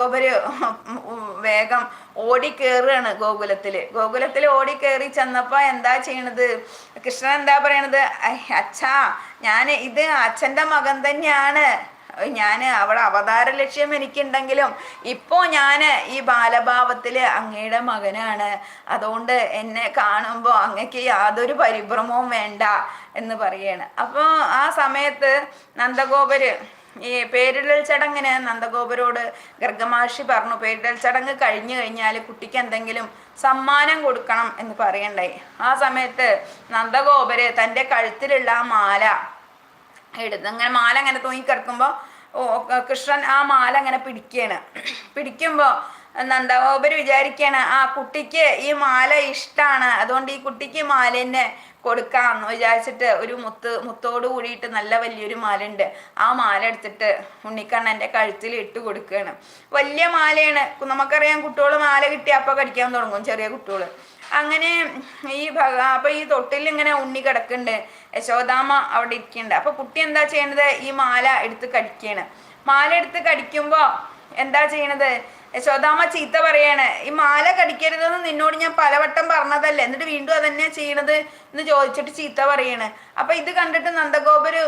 ഗോപര് വേഗം ഓടിക്കേറുകയാണ് ഗോകുലത്തില് ഓടിക്കേറി ചെന്നപ്പോ എന്താ ചെയ്യണത്? കൃഷ്ണൻ എന്താ പറയണത്? അച്ഛാ, ഇത് അച്ഛൻ്റെ മകൻ തന്നെയാണ്. അവിടെ അവതാര ലക്ഷ്യം എനിക്കുണ്ടെങ്കിലും ഇപ്പോ ഞാൻ ഈ ബാലഭാവത്തില് അങ്ങയുടെ മകനാണ്. അതുകൊണ്ട് എന്നെ കാണുമ്പോൾ അങ്ങക്ക് യാതൊരു പരിഭ്രമവും വേണ്ട എന്ന് പറയാണ്. അപ്പോൾ ആ സമയത്ത് നന്ദഗോപര് ഈ പേരിടൽ ചടങ്ങിന് നന്ദഗോപരോട് ഗർഗമഹർഷി പറഞ്ഞു, പേരിടൽ ചടങ്ങ് കഴിഞ്ഞു കഴിഞ്ഞാൽ കുട്ടിക്ക് എന്തെങ്കിലും സമ്മാനം കൊടുക്കണം എന്ന് പറയണ്ടായി. ആ സമയത്ത് നന്ദഗോപര് തൻ്റെ കഴുത്തിലുള്ള ആ മാല അങ്ങനെ മാല അങ്ങനെ തൂങ്ങിക്കിടക്കുമ്പോൾ കൃഷ്ണൻ ആ മാല അങ്ങനെ പിടിക്കുമ്പോൾ നന്ദഗോപര് വിചാരിക്കുകയാണ്, ആ കുട്ടിക്ക് ഈ മാല ഇഷ്ടമാണ്, അതുകൊണ്ട് ഈ കുട്ടിക്ക് മാല തന്നെ കൊടുക്കാമെന്ന് വിചാരിച്ചിട്ട് ഒരു മുത്തോട് കൂടിയിട്ട് നല്ല വലിയൊരു മാല ഉണ്ട്. ആ മാല എടുത്തിട്ട് ഉണ്ണിക്കണ്ണൻ്റെ കഴുത്തിൽ ഇട്ട് കൊടുക്കുകയാണ്. വലിയ മാലയാണ്. നമുക്കറിയാം, കുട്ടികൾ മാല കിട്ടി അപ്പോൾ കടിക്കാൻ തുടങ്ങും, ചെറിയ കുട്ടികൾ. അങ്ങനെ അപ്പൊ ഈ തൊട്ടിൽ ഇങ്ങനെ ഉണ്ണി കിടക്കുന്നുണ്ട്, യശോദാമ്മ അവിടെ ഇരിക്കുന്നുണ്ട്. അപ്പൊ കുട്ടി എന്താ ചെയ്യണത്? ഈ മാല എടുത്ത് കടിക്കുകയാണ്. മാല എടുത്ത് കടിക്കുമ്പോ എന്താ ചെയ്യണത്? യശോദാമ്മ ചീത്ത പറയാണ്, ഈ മാല കടിക്കരുതെന്ന് നിന്നോട് ഞാൻ പലവട്ടം പറഞ്ഞതല്ലേ, എന്നിട്ട് വീണ്ടും അതന്നെയാ ചെയ്യണത് എന്ന് ചോദിച്ചിട്ട് ചീത്ത പറയാണ്. അപ്പൊ ഇത് കണ്ടിട്ട് നന്ദഗോപര്